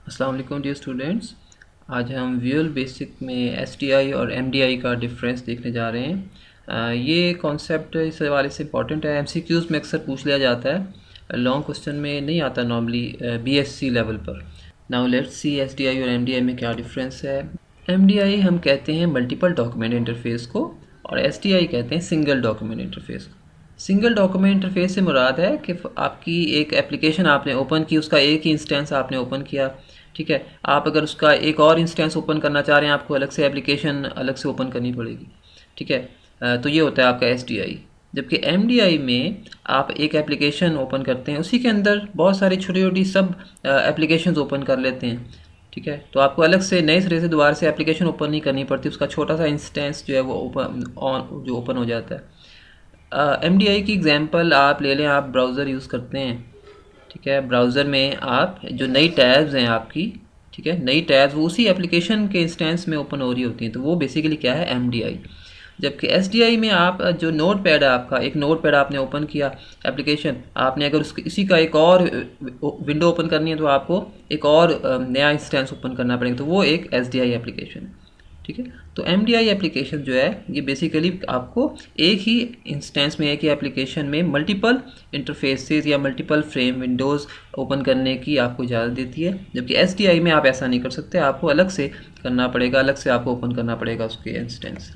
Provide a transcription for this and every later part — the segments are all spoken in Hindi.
अस्सलाम वालेकुम डियर स्टूडेंट्स। आज हम विजुअल बेसिक में एसटीआई और एमडीआई का डिफरेंस देखने जा रहे हैं। ये कॉन्सेप्ट इस हवाले से इंपॉर्टेंट है, एमसीक्यूज़ में अक्सर पूछ लिया जाता है, लॉन्ग क्वेश्चन में नहीं आता नॉर्मली बीएससी लेवल पर। नाउ लेट्स सी एसटीआई और एमडीआई में क्या डिफरेंस है। एमडीआई हम कहते हैं मल्टीपल डॉक्यूमेंट इंटरफेस को और एसटीआई कहते हैं सिंगल डॉक्यूमेंट इंटरफेस को। सिंगल डॉक्यूमेंट इंटरफेस से मुराद है कि आपकी एक एप्लीकेशन आपने ओपन की, उसका एक ही इंस्टेंस आपने ओपन किया, ठीक है। आप अगर उसका एक और इंस्टेंस ओपन करना चाह रहे हैं, आपको अलग से एप्लीकेशन अलग से ओपन करनी पड़ेगी, ठीक है। तो ये होता है आपका एसटीआई। जबकि एमडीआई में आप एक एप्लीकेशन ओपन करते हैं, उसी के अंदर बहुत सारी छोटी छोटी सब एप्लीकेशंस ओपन कर लेते हैं, ठीक है। तो आपको अलग से नए सिरे से दोबारा से एप्लीकेशन ओपन नहीं करनी पड़ती, उसका छोटा सा इंस्टेंस जो है वो ओपन हो जाता है। एमडीआई की एग्जांपल आप ले लें, आप ब्राउज़र यूज़ करते हैं, ठीक है। ब्राउज़र में आप जो नई टैब्स हैं आपकी, ठीक है, नई टैब्स वो उसी एप्लीकेशन के इंस्टेंस में ओपन हो रही होती हैं, तो वो बेसिकली क्या है, एमडीआई। जबकि एसडीआई में आप जो नोट पैड है आपका, एक नोट पैड आपने ओपन किया एप्लीकेशन, आपने अगर उसके इसी का एक और विंडो ओपन करनी है तो आपको एक और नया इंस्टेंस ओपन करना पड़ेगा, तो वो एक एसडीआई एप्लीकेशन है, ठीक है। तो एमडीआई एप्लीकेशन जो है ये बेसिकली आपको एक ही इंस्टेंस में, एक ही एप्लीकेशन में मल्टीपल इंटरफेसेस या मल्टीपल फ्रेम विंडोज़ ओपन करने की आपको इजाज़त देती है। जबकि एसडीआई में आप ऐसा नहीं कर सकते, आपको अलग से करना पड़ेगा, अलग से आपको ओपन करना पड़ेगा उसके इंस्टेंस।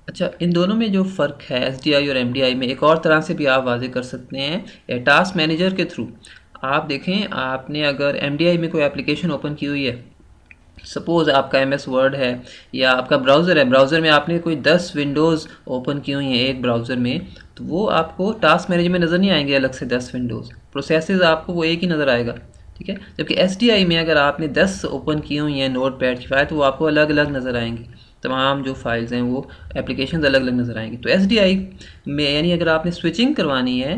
अच्छा, इन दोनों में जो फ़र्क है एसडीआई और एमडीआई में, एक और तरह से भी आप वाज़ेह कर सकते हैं टास्क मैनेजर के थ्रू। आप देखें, आपने अगर एमडीआई में कोई एप्लीकेशन ओपन की हुई है, सपोज़ आपका एमएस वर्ड है या आपका ब्राउज़र है, ब्राउज़र में आपने कोई 10 विंडोज़ ओपन की हुई हैं एक ब्राउज़र में, तो वो आपको टास्क मैनेजर में नज़र नहीं आएंगे अलग से 10 विंडोज़, प्रोसेसेस आपको वो एक ही नज़र आएगा, ठीक है। जबकि एसडीआई में अगर आपने 10 ओपन की हुई हैं नोट पैड की फाइल, तो वो आपको अलग अलग नज़र आएंगी, तमाम जो फाइल्स हैं वो एप्लीकेशन अलग अलग नज़र आएंगी। तो एसडीआई में यानी अगर आपने स्विचिंग करवानी है,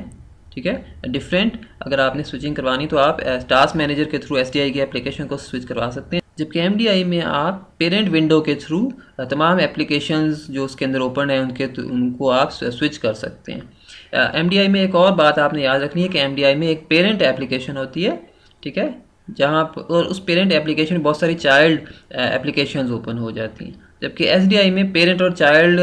ठीक है, डिफरेंट अगर आपने स्विचिंग करवानी तो आप टास्क मैनेजर के थ्रू एसडीआई की एप्लीकेशन को स्विच करवा सकते हैं। जबकि एमडीआई में आप पेरेंट विंडो के थ्रू तमाम एप्लीकेशंस जो उसके अंदर ओपन है उनको आप स्विच कर सकते हैं। एमडीआई में एक और बात आपने याद रखनी है कि एमडीआई में एक पेरेंट एप्लीकेशन होती है, ठीक है, जहाँ पर और उस पेरेंट एप्लीकेशन में बहुत सारी चाइल्ड एप्लीकेशंस ओपन हो जाती हैं। जबकि एसडीआई में पेरेंट और चाइल्ड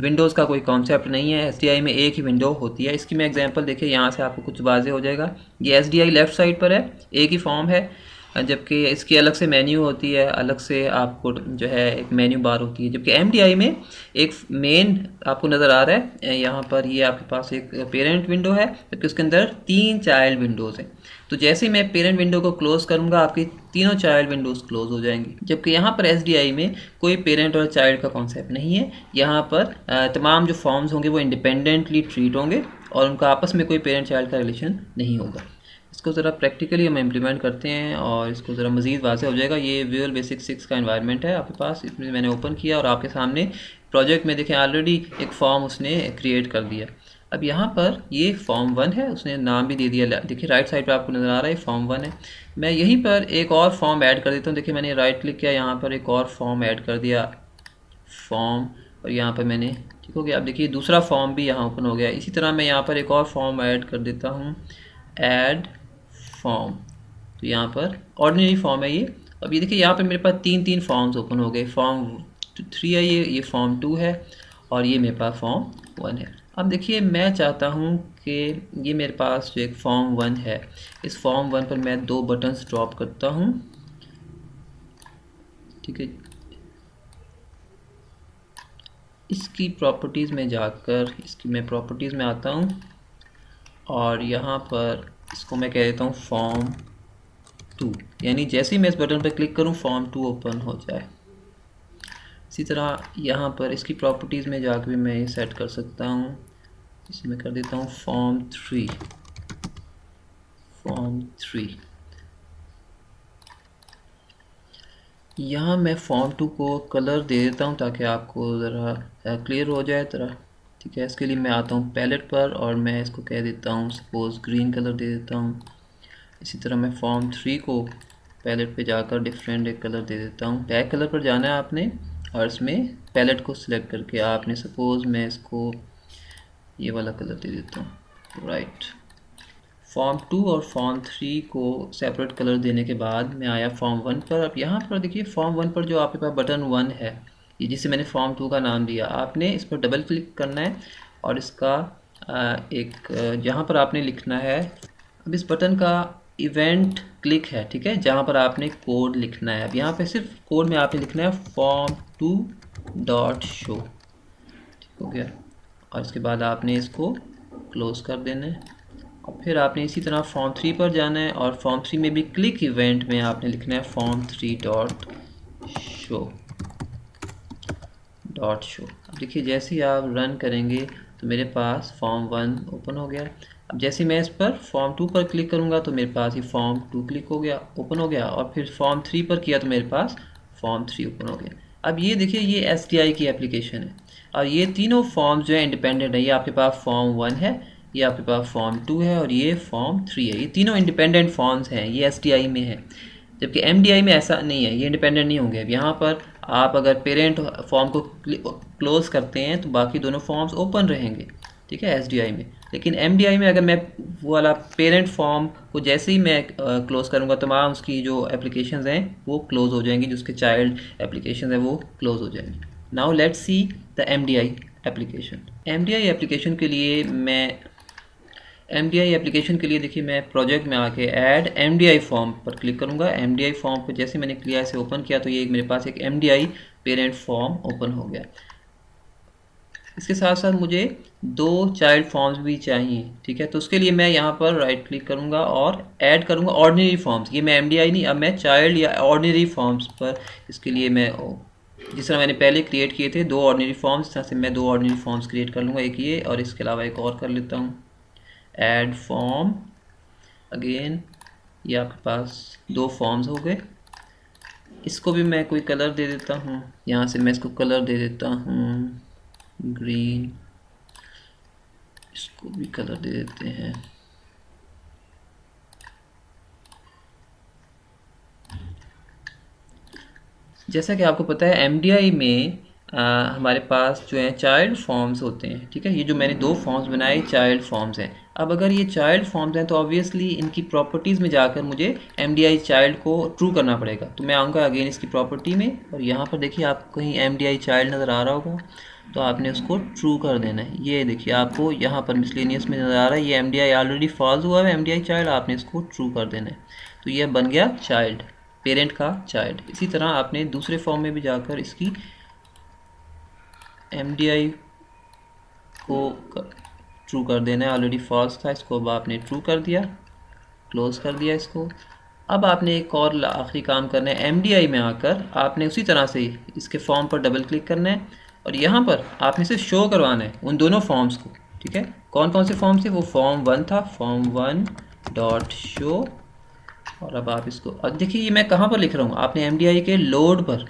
विंडोज़ का कोई कॉन्सेप्ट नहीं है, एसडीआई में एक ही विंडो होती है। इसकी मैं एग्जांपल देखिए, यहाँ से आपको कुछ वाज़े हो जाएगा। ये एसडीआई लेफ़्ट साइड पर है, एक ही फॉर्म है, जबकि इसकी अलग से मेन्यू होती है, अलग से आपको जो है एक मेन्यू बार होती है। जबकि एमडीआई में एक मेन आपको नज़र आ रहा है यहाँ पर, ये आपके पास एक पेरेंट विंडो है, जबकि उसके अंदर 3 चाइल्ड विंडोज़ हैं। तो जैसे ही मैं पेरेंट विंडो को क्लोज़ करूँगा, आपकी तीनों चाइल्ड विंडोज़ क्लोज़ हो जाएंगी। जबकि यहाँ पर एसडीआई में कोई पेरेंट और चाइल्ड का कॉन्सेप्ट नहीं है। यहाँ पर तमाम जो फॉर्म्स होंगे वो इंडिपेंडेंटली ट्रीट होंगे और उनका आपस में कोई पेरेंट चाइल्ड का रिलेशन नहीं होगा। इसको ज़रा प्रैक्टिकली हम इम्प्लीमेंट करते हैं और इसको ज़रा मज़ीद वाज़ेह हो जाएगा। ये विजुअल बेसिक 6 का एनवायरनमेंट है आपके पास, इसमें मैंने ओपन किया और आपके सामने प्रोजेक्ट में देखें ऑलरेडी एक फॉर्म उसने क्रिएट कर दिया। अब यहाँ पर ये फॉर्म 1 है, उसने नाम भी दे दिया, देखिए राइट साइड पे आपको नज़र आ रहा है फॉर्म 1 है। मैं यहीं पर एक और फॉर्म ऐड कर देता हूँ। देखिए मैंने राइट क्लिक किया, यहाँ पर एक और फॉर्म ऐड कर दिया, फॉर्म, और यहाँ पर मैंने, ठीक हो गया। अब देखिए दूसरा फॉर्म भी यहाँ ओपन हो गया। इसी तरह मैं यहाँ पर एक और फॉर्म ऐड कर देता हूँ, ऐड फॉर्म। तो यहाँ पर ऑर्डिनरी फॉर्म है ये। अब ये देखिए यहाँ पे मेरे पास तीन फॉर्म्स ओपन हो गए, फॉर्म 3 है, ये फॉर्म 2 है और ये मेरे पास फॉर्म 1 है। अब देखिए मैं चाहता हूँ कि ये मेरे पास जो एक फॉर्म 1 है, इस फॉर्म 1 पर मैं 2 बटन्स ड्रॉप करता हूँ, ठीक है। इसकी प्रॉपर्टीज़ में जाकर इसकी मैं प्रॉपर्टीज़ में आता हूँ और यहाँ पर इसको मैं कह देता हूँ फॉर्म 2, यानी जैसे ही मैं इस बटन पर क्लिक करूँ फॉर्म 2 ओपन हो जाए। इसी तरह यहाँ पर इसकी प्रॉपर्टीज़ में जाकर भी मैं ये सेट कर सकता हूँ, इसे मैं कर देता हूँ फॉर्म 3, फॉर्म 3। यहाँ मैं फॉर्म 2 को कलर दे देता हूँ ताकि आपको ज़रा क्लियर हो जाए तरह, ठीक है। इसके लिए मैं आता हूँ पैलेट पर और मैं इसको कह देता हूँ सपोज़ ग्रीन कलर दे देता हूँ। इसी तरह मैं फॉर्म 3 को पैलेट पे जाकर डिफरेंट एक कलर दे देता हूँ। बैक कलर पर जाना है आपने और इसमें पैलेट को सिलेक्ट करके आपने सपोज़ मैं इसको ये वाला कलर दे देता हूँ, राइट। फॉर्म 2 और फॉर्म 3 को सेपरेट कलर देने के बाद मैं आया फॉर्म 1 पर। अब यहाँ पर देखिए फॉर्म 1 पर जो आपके पास बटन 1 है, ये जिसे मैंने फॉर्म 2 का नाम दिया, आपने इस पर डबल क्लिक करना है और इसका यहाँ पर आपने लिखना है। अब इस बटन का इवेंट क्लिक है, ठीक है, जहाँ पर आपने कोड लिखना है। अब यहाँ पे सिर्फ कोड में आपने लिखना है फॉर्म 2 डॉट शो, ठीक हो गया। और इसके बाद आपने इसको क्लोज कर देना है और फिर आपने इसी तरह फॉर्म 3 पर जाना है और फॉर्म 3 में भी क्लिक इवेंट में आपने लिखना है फॉर्म 3 डॉट शो। अब देखिए जैसे ही आप रन करेंगे तो मेरे पास फॉर्म 1 ओपन हो गया। अब जैसे मैं इस पर फॉर्म 2 पर क्लिक करूंगा तो मेरे पास ये फॉर्म 2 क्लिक हो गया, ओपन हो गया, और फिर फॉर्म 3 पर किया तो मेरे पास फॉर्म 3 ओपन हो गया। अब ये देखिए ये STI की एप्लीकेशन है और ये तीनों फॉर्म्स जो है इंडिपेंडेंट है। ये आपके पास फॉर्म 1 है, ये आपके पास फॉर्म 2 है और ये फॉर्म 3 है। ये तीनों इंडिपेंडेंट फॉर्म्स हैं, ये STI में है, जबकि MDI में ऐसा नहीं है, ये इंडिपेंडेंट नहीं होंगे। अब यहाँ पर आप अगर पेरेंट फॉर्म को क्लोज करते हैं तो बाकी दोनों फॉर्म्स ओपन रहेंगे, ठीक है, SDI में। लेकिन MDI में अगर मैं वो वाला पेरेंट फॉर्म को जैसे ही मैं क्लोज करूँगा तमाम उसकी जो एप्लीकेशंस हैं वो क्लोज हो जाएंगी, जो उसके चाइल्ड एप्लीकेशन है वो क्लोज हो जाएंगी। Now let's see the MDI application. MDI application के लिए देखिए मैं प्रोजेक्ट में आके ऐड MDI फॉर्म पर क्लिक करूँगा। MDI फॉर्म पर जैसे मैंने क्लियर से ओपन किया तो ये मेरे पास एक MDI पेरेंट फॉर्म ओपन हो गया। इसके साथ साथ मुझे 2 चाइल्ड फॉर्म्स भी चाहिए, ठीक है, तो उसके लिए मैं यहाँ पर राइट क्लिक करूँगा और ऐड करूँगा ऑर्डिनरी फॉर्म्स। ये मैं MDI नहीं, अब मैं चाइल्ड या ऑर्डिनरी फॉर्म्स पर, इसके लिए मैं जिस तरह मैंने पहले क्रिएट किए थे 2 ऑर्डिनरी फॉर्म्स, इस तरह से मैं 2 ऑर्डिनरी फॉर्म्स क्रिएट कर लूँगा, एक ये और इसके अलावा एक और कर लेता हूँ, ऐड फॉर्म। अगेन ये आपके पास 2 फॉर्म्स हो गए। इसको भी मैं कोई कलर दे देता हूँ, यहाँ से मैं इसको कलर दे देता हूँ ग्रीन, इसको भी कलर दे देते हैं जैसा कि आपको पता है MDI में हमारे पास जो है चाइल्ड फॉर्म्स होते हैं, ठीक है। ये जो मैंने 2 फॉर्म्स बनाए चाइल्ड फॉर्म्स हैं। अब अगर ये चाइल्ड फॉर्म्स हैं तो ऑब्वियसली इनकी प्रॉपर्टीज़ में जाकर मुझे MDI चाइल्ड को ट्रू करना पड़ेगा। तो मैं आऊँगा अगेन इसकी प्रॉपर्टी में और यहाँ पर देखिए आपको कहीं MDI चाइल्ड नज़र आ रहा होगा, तो आपने उसको ट्रू कर देना है। ये देखिए आपको यहाँ पर मिसलेनियस में नज़र आ रहा है, ये MDI ऑलरेडी फॉल्स हुआ है MDI चाइल्ड, आपने इसको ट्रू कर देना है। तो ये बन गया चाइल्ड, पेरेंट का चाइल्ड। इसी तरह आपने दूसरे फॉर्म में भी जाकर इसकी MDI को ट्रू कर देना है, ऑलरेडी फॉल्स था, इसको अब आपने ट्रू कर दिया, क्लोज कर दिया इसको। अब आपने एक और आखिरी काम करना है, MDI में आकर आपने उसी तरह से इसके फॉर्म पर डबल क्लिक करना है और यहाँ पर आपने सिर्फ शो करवाना है उन दोनों फॉर्म्स को, ठीक है। कौन कौन से फॉर्म थे? वो फॉर्म 1 था, फॉर्म 1 डॉट शो। और अब आप इसको, अब देखिए ये मैं कहाँ पर लिख रहा हूँ, आपने MDI के लोड पर,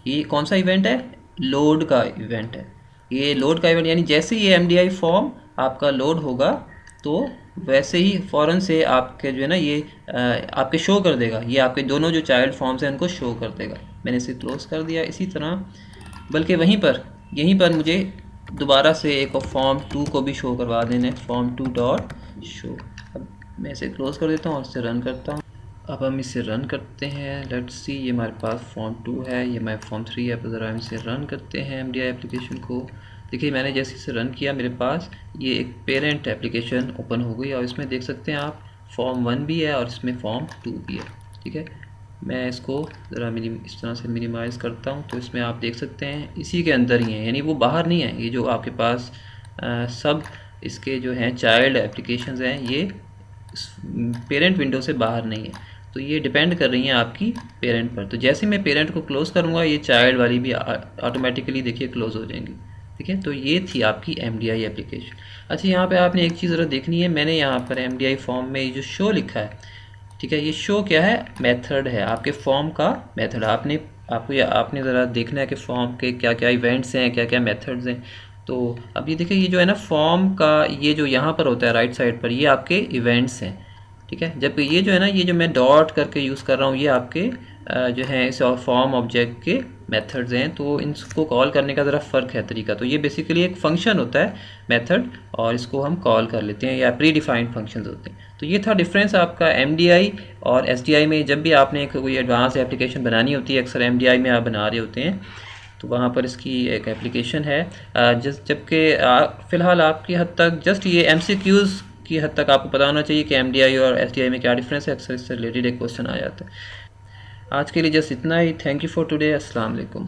ये कौन सा इवेंट है? लोड का इवेंट है। ये लोड का इवेंट यानी जैसे ये MDI फॉर्म आपका लोड होगा तो वैसे ही फ़ौरन से आपके जो है ना ये आपके शो कर देगा, ये आपके दोनों जो चाइल्ड फॉर्म्स हैं उनको शो कर देगा। मैंने इसे क्लोज कर दिया। इसी तरह बल्कि यहीं पर मुझे दोबारा से एक फॉर्म 2 को भी शो करवा देना है, फॉर्म 2 डॉट शो। अब मैं इसे क्लोज कर देता हूँ और इसे रन करता हूँ। अब हम इसे रन करते हैं, लेट्स सी, ये हमारे पास फॉर्म 2 है, ये हमारे फॉर्म 3 है। तो ज़रा हम इसे रन करते हैं MDI एप्लीकेशन को। देखिए मैंने जैसे इसे रन किया मेरे पास ये एक पेरेंट एप्लीकेशन ओपन हो गई और इसमें देख सकते हैं आप फॉर्म 1 भी है और इसमें फॉर्म 2 भी है, ठीक है। मैं इसको ज़रा इस तरह से मिनिमाइज़ करता हूँ तो इसमें आप देख सकते हैं इसी के अंदर ही है, यानी वो बाहर नहीं है। ये जो आपके पास सब इसके जो हैं चाइल्ड एप्लीकेशंस हैं ये पेरेंट विंडो से बाहर नहीं है, तो ये डिपेंड कर रही हैं आपकी पेरेंट पर। तो जैसे मैं पेरेंट को क्लोज़ करूँगा ये चाइल्ड वाली भी ऑटोमेटिकली देखिए क्लोज़ हो जाएंगी, ठीक है। तो ये थी आपकी MDI एप्लीकेशन। अच्छा यहाँ पे आपने एक चीज़ ज़रा देखनी है, मैंने यहाँ पर MDI फॉर्म में ये जो शो लिखा है, ठीक है, ये शो क्या है? मेथड है, आपके फॉर्म का मेथड। आपने ज़रा देखना है कि फॉर्म के क्या क्या इवेंट्स हैं, क्या क्या मेथड्स हैं। तो अब ये देखिए ये जो है ना फॉर्म का ये जो यहाँ पर होता है राइट साइड पर, ये आपके इवेंट्स हैं, ठीक है। जबकि ये जो है ना, ये जो मैं डॉट करके यूज़ कर रहा हूँ, ये आपके जो हैं इस फॉर्म ऑब्जेक्ट के मेथड्स हैं, तो इनको कॉल करने का ज़रा फ़र्क है तरीका। तो ये बेसिकली एक फंक्शन होता है मेथड, और इसको हम कॉल कर लेते हैं, या प्री डिफाइंड फंक्शंस होते हैं। तो ये था डिफरेंस आपका एमडीआई और एसडीआई में। जब भी आपने कोई एडवांस एप्लीकेशन बनानी होती है, अक्सर एमडीआई में आप बना रहे होते हैं, तो वहाँ पर इसकी एक एप्लीकेशन है। जबकि फ़िलहाल आपकी हद तक जस्ट ये एमसीक्यूज़ की हद तक आपको पता होना चाहिए कि एमडीआई और एसडीआई में क्या डिफरेंस है। अक्सर इससे रिलेटेड एक क्वेश्चन आ जाता है। आज के लिए जस्ट इतना ही। Thank you for today. अस्सलाम वालेकुम।